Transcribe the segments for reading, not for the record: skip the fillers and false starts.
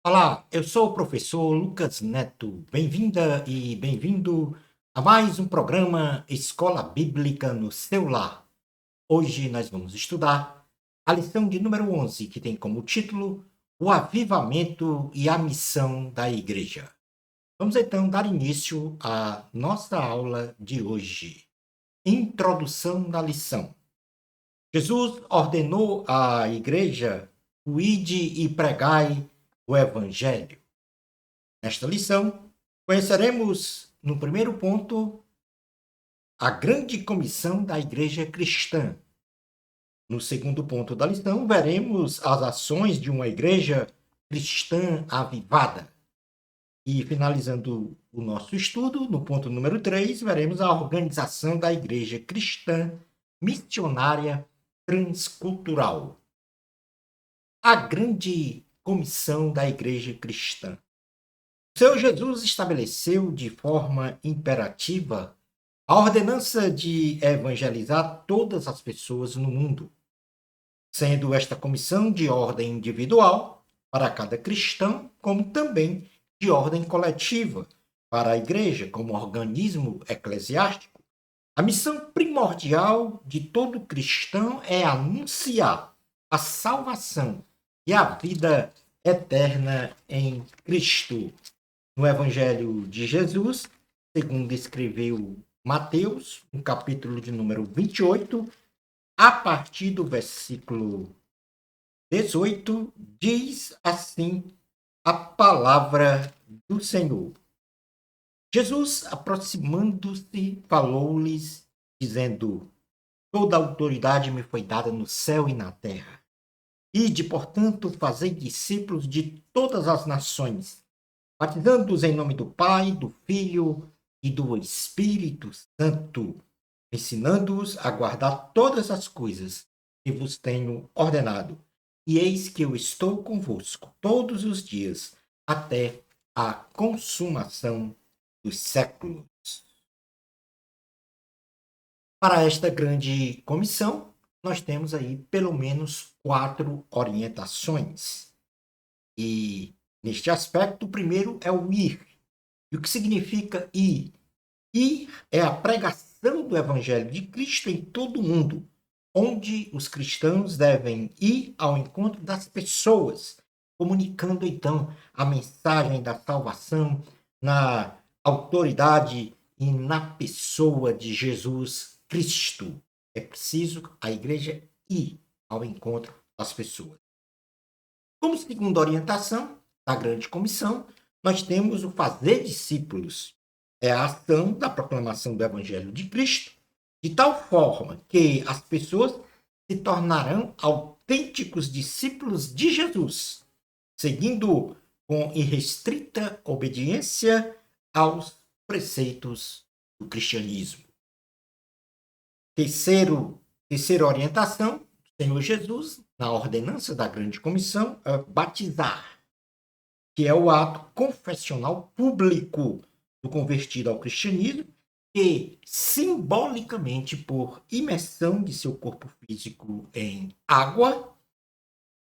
Olá, eu sou o professor Lucas Neto. Bem-vinda e bem-vindo a mais um programa Escola Bíblica no seu lar. Hoje nós vamos estudar a lição de número 11, que tem como título O Avivamento e a Missão da Igreja. Vamos então dar início à nossa aula de hoje. Introdução da lição. Jesus ordenou à igreja o ide e pregai o evangelho. Nesta lição, conheceremos, no primeiro ponto, a grande comissão da Igreja Cristã. No segundo ponto da lição, veremos as ações de uma igreja cristã avivada. E, finalizando o nosso estudo, no ponto número 3, veremos a organização da Igreja Cristã Missionária Transcultural. A grande comissão da Igreja Cristã. O Senhor Jesus estabeleceu de forma imperativa a ordenança de evangelizar todas as pessoas no mundo, sendo esta comissão de ordem individual para cada cristão, como também de ordem coletiva para a igreja como organismo eclesiástico. A missão primordial de todo cristão é anunciar a salvação e a vida eterna em Cristo. No Evangelho de Jesus, segundo escreveu Mateus, no capítulo de número 28, a partir do versículo 18, diz assim a palavra do Senhor. Jesus, aproximando-se, falou-lhes, dizendo: Toda autoridade me foi dada no céu e na terra. Ide, portanto, fazei discípulos de todas as nações, batizando-os em nome do Pai, do Filho e do Espírito Santo, ensinando-os a guardar todas as coisas que vos tenho ordenado. E eis que eu estou convosco todos os dias, até a consumação dos séculos. Para esta grande comissão, nós temos aí pelo menos 4 orientações. E, neste aspecto, o primeiro é o ir. E o que significa ir? Ir é a pregação do Evangelho de Cristo em todo o mundo, onde os cristãos devem ir ao encontro das pessoas, comunicando então a mensagem da salvação na autoridade e na pessoa de Jesus Cristo. É preciso a igreja ir ao encontro das pessoas. Como segunda orientação da grande comissão, nós temos o fazer discípulos. É a ação da proclamação do Evangelho de Cristo, de tal forma que as pessoas se tornarão autênticos discípulos de Jesus, seguindo com irrestrita obediência aos preceitos do cristianismo. Terceira orientação do Senhor Jesus, na ordenança da grande comissão, é batizar, que é o ato confessional público do convertido ao cristianismo, que simbolicamente, por imersão de seu corpo físico em água,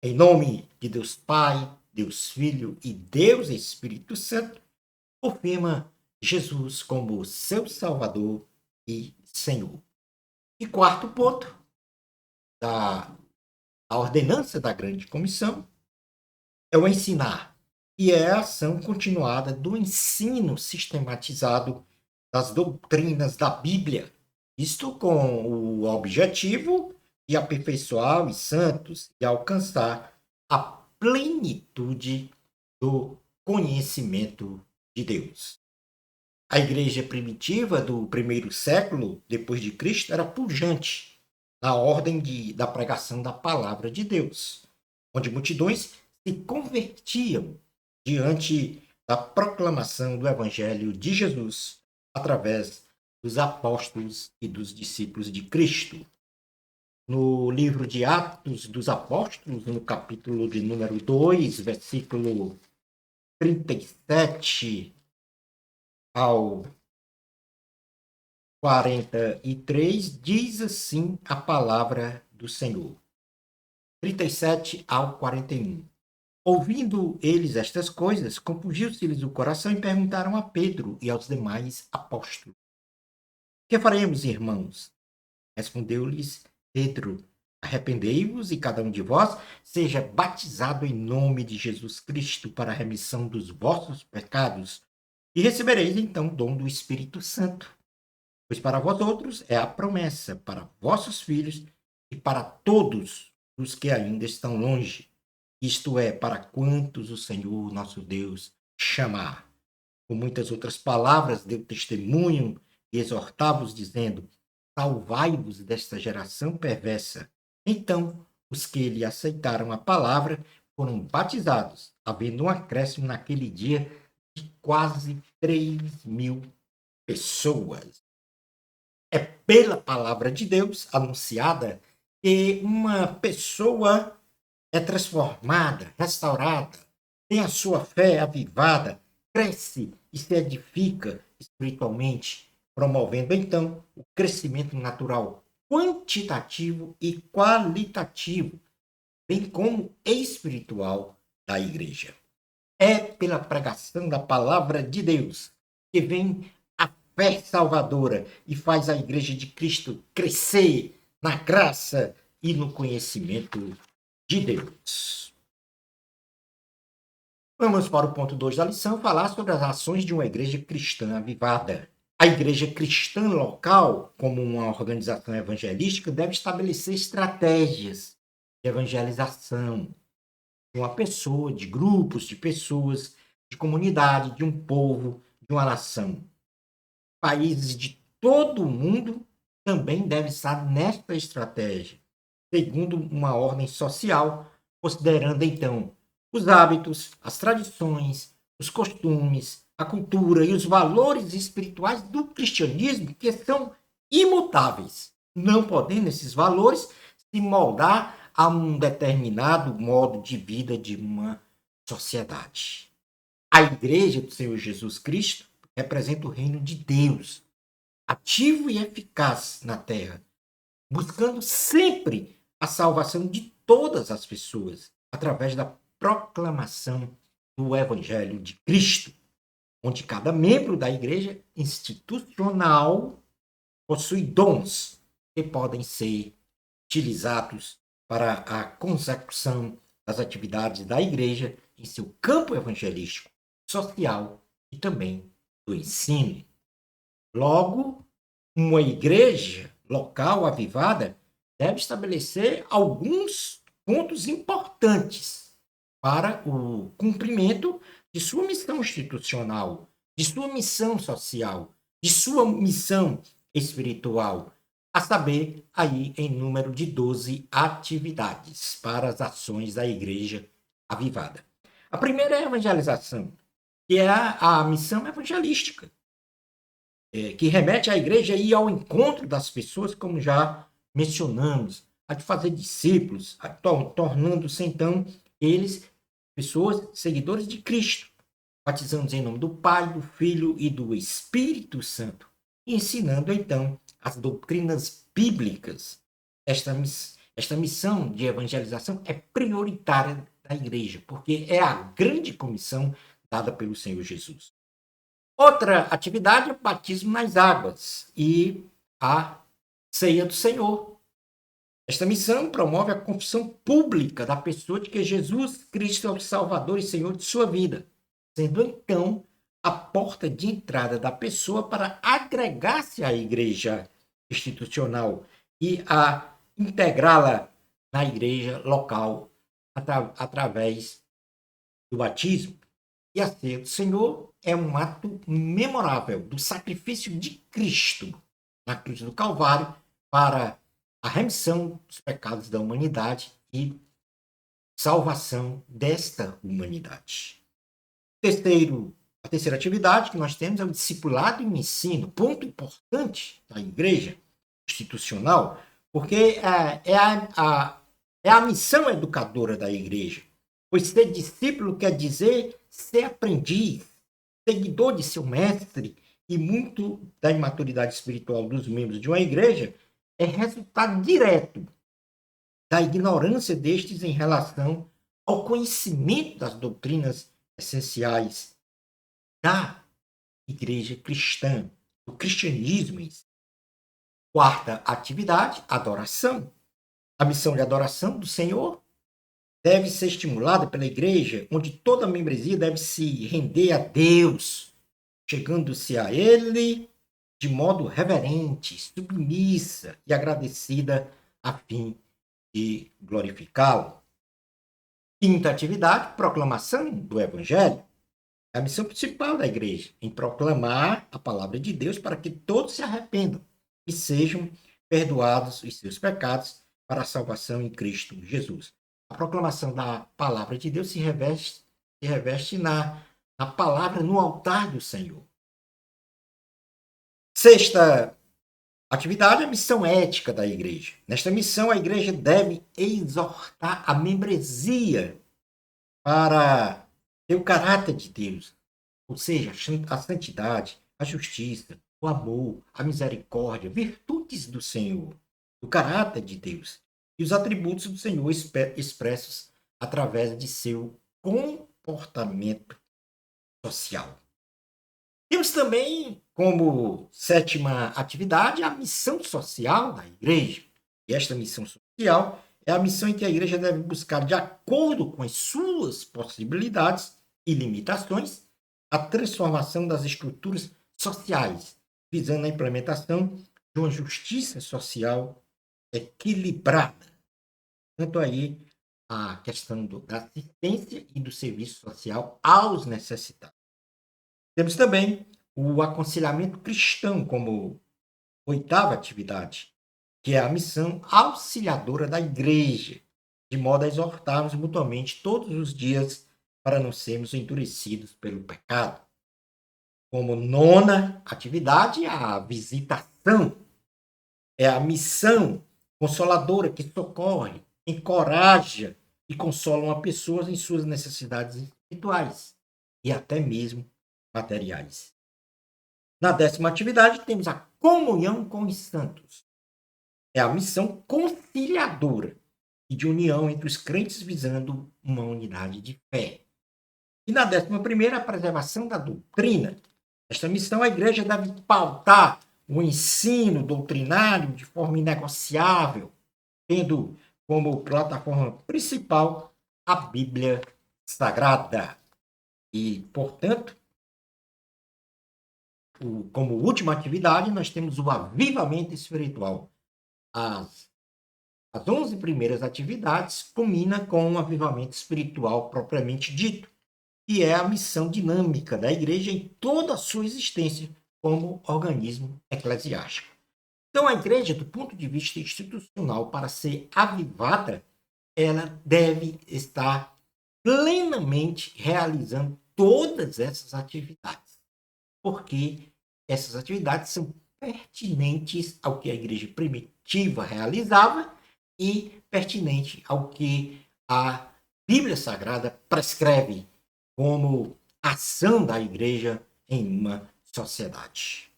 em nome de Deus Pai, Deus Filho e Deus Espírito Santo, confirma Jesus como seu Salvador e Senhor. E quarto ponto, a ordenança da grande comissão, é o ensinar, e é a ação continuada do ensino sistematizado das doutrinas da Bíblia, isto com o objetivo de aperfeiçoar os santos e alcançar a plenitude do conhecimento de Deus. A igreja primitiva do primeiro século depois de Cristo era pujante na ordem da pregação da palavra de Deus, onde multidões se convertiam diante da proclamação do Evangelho de Jesus através dos apóstolos e dos discípulos de Cristo. No livro de Atos dos Apóstolos, no capítulo de número 2, versículo 37 ao 43, diz assim a palavra do Senhor. 37 ao 41. Ouvindo eles estas coisas, compungiu-se-lhes o coração e perguntaram a Pedro e aos demais apóstolos: Que faremos, irmãos? Respondeu-lhes Pedro: Arrependei-vos e cada um de vós seja batizado em nome de Jesus Cristo para a remissão dos vossos pecados, e recebereis então o dom do Espírito Santo. Pois para vós outros é a promessa, para vossos filhos e para todos os que ainda estão longe, isto é, para quantos o Senhor nosso Deus chamar. Com muitas outras palavras, deu testemunho e exortava-os, dizendo: Salvai-vos desta geração perversa. Então, os que lhe aceitaram a palavra foram batizados, havendo um acréscimo naquele dia de quase 3.000 pessoas. É pela palavra de Deus anunciada que uma pessoa é transformada, restaurada, tem a sua fé avivada, cresce e se edifica espiritualmente, promovendo então o crescimento natural quantitativo e qualitativo, bem como espiritual da igreja. É pela pregação da palavra de Deus que vem a fé salvadora e faz a igreja de Cristo crescer na graça e no conhecimento de Deus. Vamos para o ponto 2 da lição, falar sobre as ações de uma igreja cristã avivada. A igreja cristã local, como uma organização evangelística, deve estabelecer estratégias de evangelização de uma pessoa, de grupos de pessoas, de comunidade, de um povo, de uma nação. Países de todo o mundo também devem estar nesta estratégia, segundo uma ordem social, considerando então os hábitos, as tradições, os costumes, a cultura e os valores espirituais do cristianismo, que são imutáveis, não podendo esses valores se moldar a um determinado modo de vida de uma sociedade. A igreja do Senhor Jesus Cristo representa o reino de Deus, ativo e eficaz na terra, buscando sempre a salvação de todas as pessoas através da proclamação do Evangelho de Cristo, onde cada membro da igreja institucional possui dons que podem ser utilizados para a consecução das atividades da igreja em seu campo evangelístico, social e também do ensino. Logo, uma igreja local avivada deve estabelecer alguns pontos importantes para o cumprimento de sua missão institucional, de sua missão social, de sua missão espiritual, a saber, aí em número de 12 atividades para as ações da igreja avivada. A primeira é a evangelização, que é a missão evangelística, que remete à igreja a ir ao encontro das pessoas, como já mencionamos, a de fazer discípulos, tornando-se então eles pessoas seguidores de Cristo, batizando em nome do Pai, do Filho e do Espírito Santo, e ensinando então as doutrinas bíblicas. Esta missão de evangelização é prioritária da igreja, porque é a grande comissão dada pelo Senhor Jesus. Outra atividade é o batismo nas águas e a ceia do Senhor. Esta missão promove a confissão pública da pessoa de que Jesus Cristo é o Salvador e Senhor de sua vida, sendo então a porta de entrada da pessoa para agregar-se à igreja institucional e a integrá-la na igreja local através do batismo. E a ceia do Senhor é um ato memorável do sacrifício de Cristo na cruz do Calvário para a remissão dos pecados da humanidade e salvação desta humanidade. A terceira atividade que nós temos é o discipulado e o ensino, ponto importante da igreja institucional, porque é a missão educadora da igreja. Pois ser discípulo quer dizer ser aprendiz, seguidor de seu mestre, e muito da imaturidade espiritual dos membros de uma igreja é resultado direto da ignorância destes em relação ao conhecimento das doutrinas essenciais da igreja cristã, do cristianismo em si. Quarta atividade, adoração. A missão de adoração do Senhor deve ser estimulada pela igreja, onde toda membresia deve se render a Deus, chegando-se a Ele de modo reverente, submissa e agradecida, a fim de glorificá-lo. Quinta atividade, proclamação do Evangelho. É a missão principal da igreja, em proclamar a palavra de Deus para que todos se arrependam e sejam perdoados os seus pecados para a salvação em Cristo Jesus. A proclamação da palavra de Deus se reveste na palavra no altar do Senhor. Sexta atividade, a missão ética da igreja. Nesta missão, a igreja deve exortar a membresia para ter o caráter de Deus, ou seja, a santidade, a justiça, o amor, a misericórdia, virtudes do Senhor, o caráter de Deus e os atributos do Senhor expressos através de seu comportamento social. Temos também como sétima atividade a missão social da igreja. E esta missão social é a missão em que a igreja deve buscar, de acordo com as suas possibilidades e limitações, a transformação das estruturas sociais, visando a implementação de uma justiça social equilibrada. Tanto aí a questão da assistência e do serviço social aos necessitados. Temos também o aconselhamento cristão como oitava atividade, que é a missão auxiliadora da igreja, de modo a exortarmos mutuamente todos os dias para não sermos endurecidos pelo pecado. Como nona atividade, a visitação. É a missão consoladora que socorre, encoraja e consola uma pessoa em suas necessidades espirituais e até mesmo materiais. Na décima atividade, temos a comunhão com os santos. É a missão conciliadora e de união entre os crentes visando uma unidade de fé. E na 11ª, a preservação da doutrina. Esta missão, a igreja deve pautar o ensino doutrinário de forma inegociável, tendo como plataforma principal a Bíblia Sagrada. E, portanto, como última atividade, nós temos o avivamento espiritual. As 11 primeiras atividades culminam com um avivamento espiritual propriamente dito, que é a missão dinâmica da igreja em toda a sua existência como organismo eclesiástico. Então, a igreja, do ponto de vista institucional, para ser avivada, ela deve estar plenamente realizando todas essas atividades, porque essas atividades são pertinentes ao que a igreja primitiva realizava e pertinente ao que a Bíblia Sagrada prescreve como ação da igreja em uma sociedade.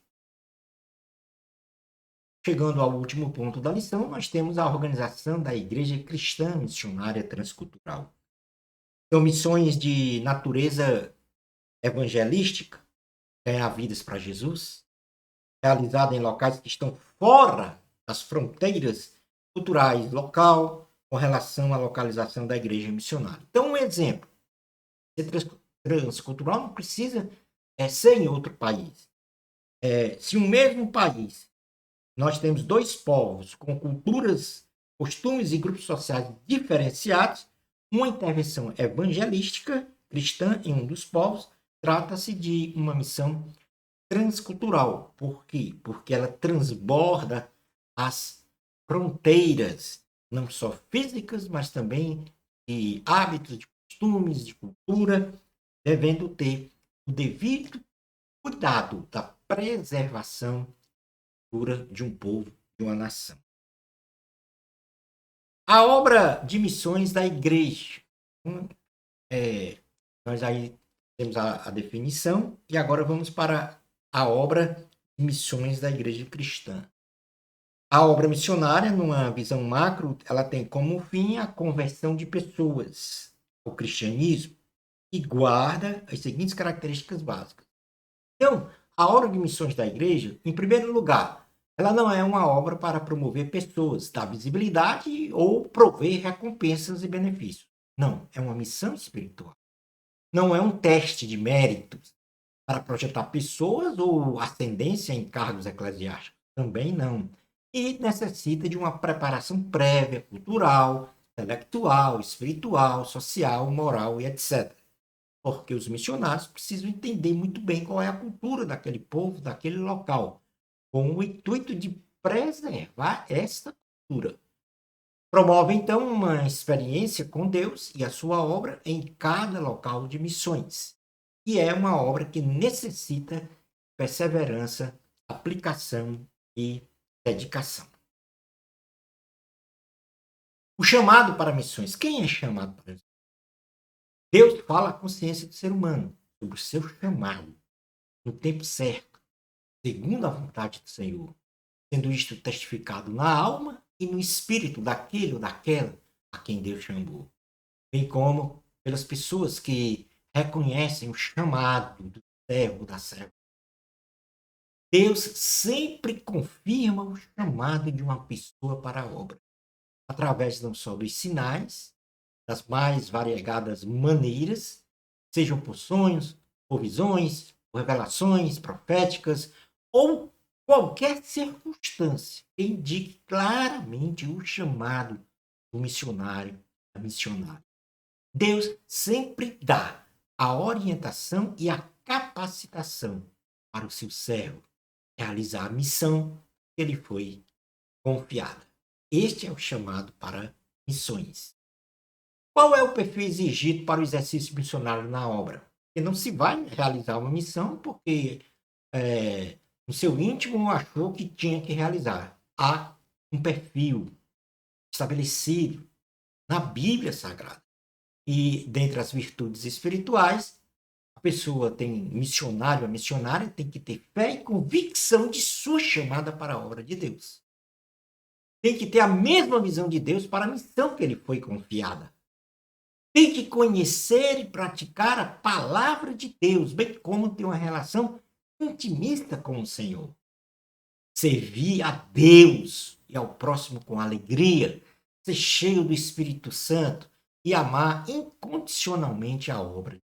Chegando ao último ponto da lição, nós temos a organização da Igreja Cristã Missionária Transcultural. São missões de natureza evangelística, ganhar vidas para Jesus, realizada em locais que estão fora das fronteiras culturais local, com relação à localização da igreja missionária. Então, um exemplo, ser transcultural não precisa ser em outro país. Se um mesmo país nós temos dois povos com culturas, costumes e grupos sociais diferenciados, uma intervenção evangelística cristã em um dos povos trata-se de uma missão transcultural. Por quê? Porque ela transborda as fronteiras, não só físicas, mas também de hábitos, de costumes, de cultura, devendo ter o devido cuidado da preservação de um povo, de uma nação. A obra de missões da igreja. Nós aí temos a definição e agora vamos para a obra de missões da igreja cristã. A obra missionária, numa visão macro, ela tem como fim a conversão de pessoas, ao cristianismo e guarda as seguintes características básicas. Então, a obra de missões da igreja, em primeiro lugar, ela não é uma obra para promover pessoas, dar visibilidade ou prover recompensas e benefícios. Não, é uma missão espiritual. Não é um teste de méritos para projetar pessoas ou ascendência em cargos eclesiásticos. Também não. E necessita de uma preparação prévia, cultural, intelectual, espiritual, social, moral e etc. Porque os missionários precisam entender muito bem qual é a cultura daquele povo, daquele local, com o intuito de preservar essa cultura. Promove, então, uma experiência com Deus e a sua obra em cada local de missões. E é uma obra que necessita perseverança, aplicação e dedicação. O chamado para missões. Quem é chamado para missões? Deus fala à consciência do ser humano sobre o seu chamado, no tempo certo, segundo a vontade do Senhor, sendo isto testificado na alma e no espírito daquele ou daquela a quem Deus chamou, bem como pelas pessoas que reconhecem o chamado do servo, da serva. Deus sempre confirma o chamado de uma pessoa para a obra, através não só dos sinais, das mais variegadas maneiras, sejam por sonhos, por visões, por revelações proféticas ou qualquer circunstância que indique claramente o chamado do missionário, da missionária. Deus sempre dá a orientação e a capacitação para o seu servo realizar a missão que lhe foi confiada. Este é o chamado para missões. Qual é o perfil exigido para o exercício missionário na obra? Porque não se vai realizar uma missão porque no seu íntimo achou que tinha que realizar. Há um perfil estabelecido na Bíblia Sagrada. E dentre as virtudes espirituais, a pessoa tem missionário, a missionária tem que ter fé e convicção de sua chamada para a obra de Deus. Tem que ter a mesma visão de Deus para a missão que lhe foi confiada. Tem que conhecer e praticar a palavra de Deus, bem como ter uma relação intimista com o Senhor. Servir a Deus e ao próximo com alegria, ser cheio do Espírito Santo e amar incondicionalmente a obra.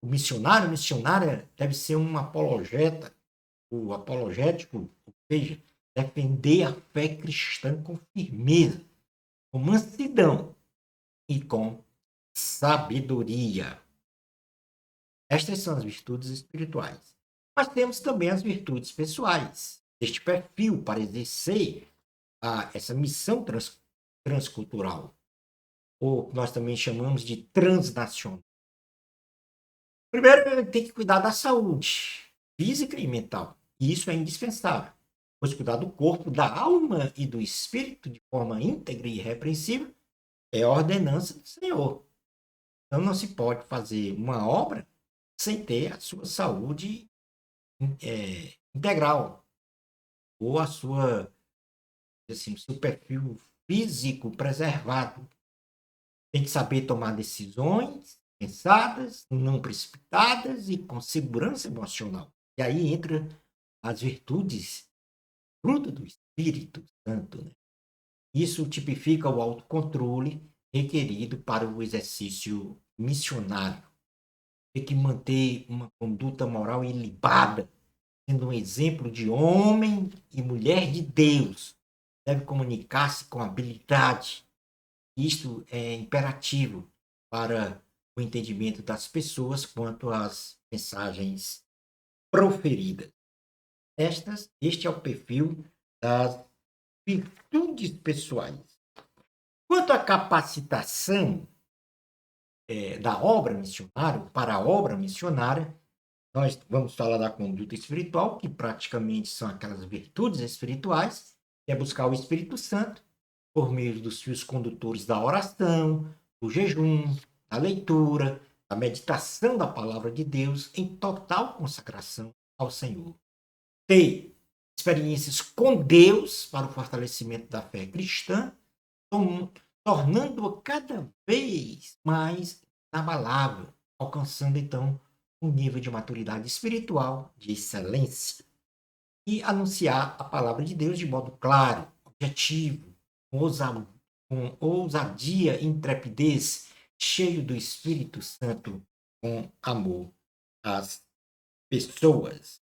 O missionário, a missionária deve ser um apologeta, o apologético, ou seja, defender a fé cristã com firmeza, com mansidão e com sabedoria. Estas são as virtudes espirituais. Mas temos também as virtudes pessoais. Este perfil para exercer essa missão transcultural, ou nós também chamamos de transnacional. Primeiro, ele tem que cuidar da saúde física e mental. E isso é indispensável, pois cuidar do corpo, da alma e do espírito de forma íntegra e irrepreensível é a ordenança do Senhor. Então não se pode fazer uma obra sem ter a sua saúde integral, ou a sua, assim, o seu perfil físico preservado. Tem que saber tomar decisões pensadas, não precipitadas e com segurança emocional. E aí entra as virtudes, fruto do Espírito Santo. Né? Isso tipifica o autocontrole requerido para o exercício missionário. Tem que manter uma conduta moral ilibada, sendo um exemplo de homem e mulher de Deus. Deve comunicar-se com habilidade. Isto é imperativo para o entendimento das pessoas quanto às mensagens proferidas. Este é o perfil das virtudes pessoais. Quanto à capacitação da obra missionária, para a obra missionária, nós vamos falar da conduta espiritual, que praticamente são aquelas virtudes espirituais, que é buscar o Espírito Santo por meio dos fios condutores da oração, do jejum, da leitura, da meditação da palavra de Deus em total consagração ao Senhor. Ter experiências com Deus para o fortalecimento da fé cristã, tornando-a cada vez mais inabalável, alcançando então um nível de maturidade espiritual de excelência e anunciar a palavra de Deus de modo claro, objetivo, com ousadia e intrepidez, cheio do Espírito Santo, com amor às pessoas.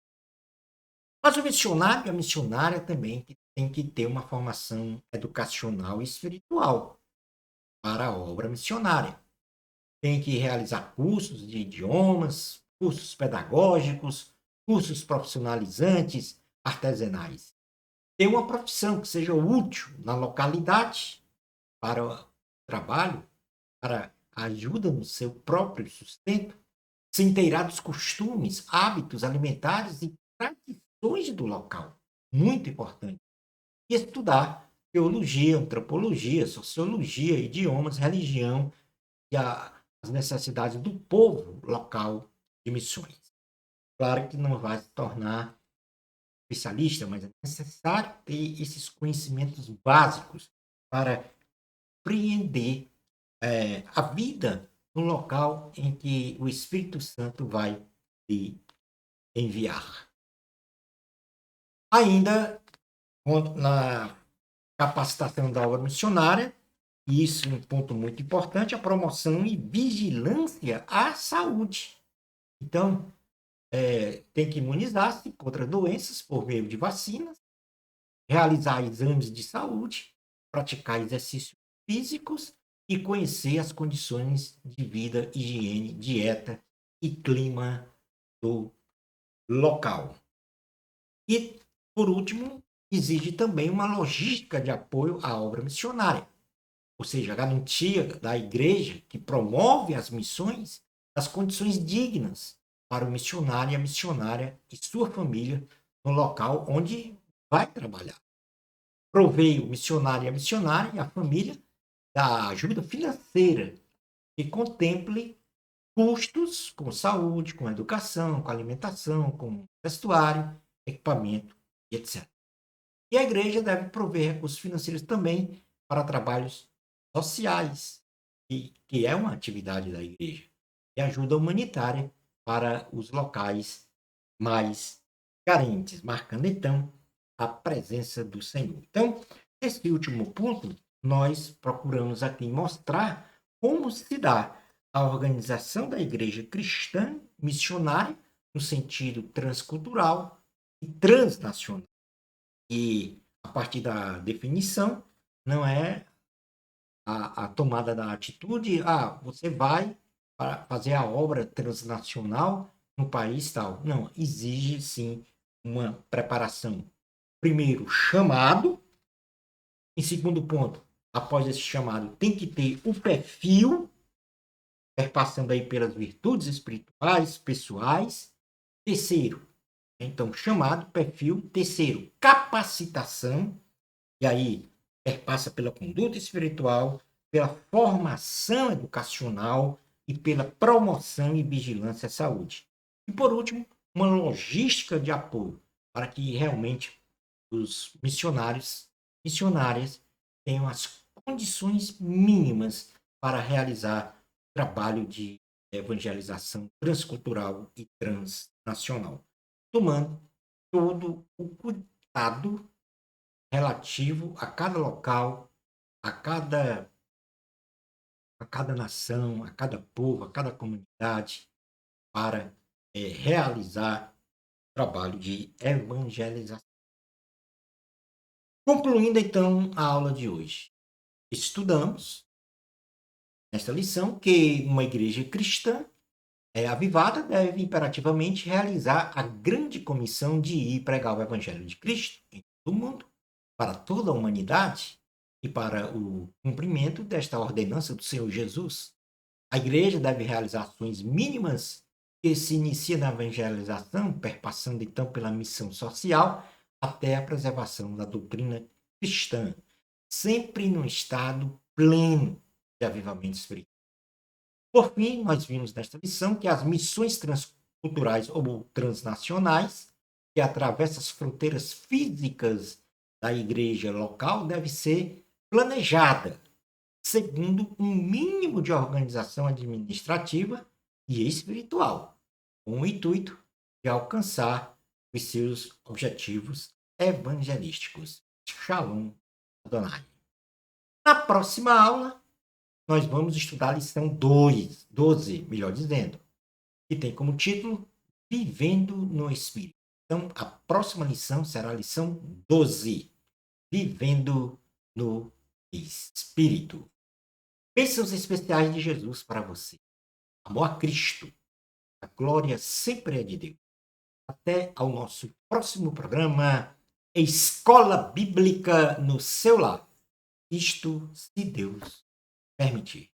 Mas o missionário e a missionária também tem que ter uma formação educacional e espiritual para a obra missionária. Tem que realizar cursos de idiomas, cursos pedagógicos, cursos profissionalizantes, artesanais. Ter uma profissão que seja útil na localidade para o trabalho, para a ajuda no seu próprio sustento, se inteirar dos costumes, hábitos alimentares e tradições do local. Muito importante. E estudar teologia, antropologia, sociologia, idiomas, religião e as necessidades do povo local de missões. Claro que não vai se tornar especialista, mas é necessário ter esses conhecimentos básicos para compreender a vida no local em que o Espírito Santo vai lhe enviar. Ainda na capacitação da obra missionária, e isso é um ponto muito importante, a promoção e vigilância à saúde. Então, tem que imunizar-se contra doenças por meio de vacinas, realizar exames de saúde, praticar exercícios físicos e conhecer as condições de vida, higiene, dieta e clima do local. E, por último, exige também uma logística de apoio à obra missionária, ou seja, a garantia da igreja que promove as missões as condições dignas para o missionário e a missionária e sua família no local onde vai trabalhar. Provei o missionário e a missionária e a família da ajuda financeira que contemple custos com saúde, com educação, com alimentação, com vestuário, equipamento e etc. E a igreja deve prover recursos financeiros também para trabalhos sociais, que é uma atividade da igreja, e ajuda humanitária para os locais mais carentes, marcando então a presença do Senhor. Então, nesse último ponto, nós procuramos aqui mostrar como se dá a organização da igreja cristã missionária no sentido transcultural e transnacional. E a partir da definição, não é a tomada da atitude, você vai para fazer a obra transnacional no país tal. Não, exige sim uma preparação. Primeiro, chamado. Em segundo ponto, após esse chamado, tem que ter o perfil, perpassando aí pelas virtudes espirituais, pessoais. Terceiro, então, chamado, perfil. Terceiro, capacitação. E aí, perpassa pela conduta espiritual, pela formação educacional e pela promoção e vigilância à saúde. E, por último, uma logística de apoio para que realmente os missionárias tenham as condições mínimas para realizar o trabalho de evangelização transcultural e transnacional, tomando todo o cuidado relativo a cada local, a cada, a cada nação, a cada povo, a cada comunidade, para realizar o trabalho de evangelização. Concluindo, então, a aula de hoje, estudamos nesta lição que uma igreja cristã avivada deve imperativamente realizar a grande comissão de ir pregar o evangelho de Cristo em todo o mundo, para toda a humanidade e para o cumprimento desta ordenança do Senhor Jesus. A igreja deve realizar ações mínimas que se inicia na evangelização, perpassando então pela missão social até a preservação da doutrina cristã, sempre num estado pleno de avivamento espiritual. Por fim, nós vimos nesta lição que as missões transculturais ou transnacionais, que atravessam as fronteiras físicas da igreja local, deve ser planejada, segundo um mínimo de organização administrativa e espiritual, com o intuito de alcançar os seus objetivos evangelísticos. Shalom Adonai. Na próxima aula, nós vamos estudar a lição 12, melhor dizendo, que tem como título Vivendo no Espírito. Então, a próxima lição será a lição 12, Vivendo no Espírito. Bênçãos especiais de Jesus para você. Amor a Cristo. A glória sempre é de Deus. Até ao nosso próximo programa, Escola Bíblica no seu lar. Isto, se Deus permitir.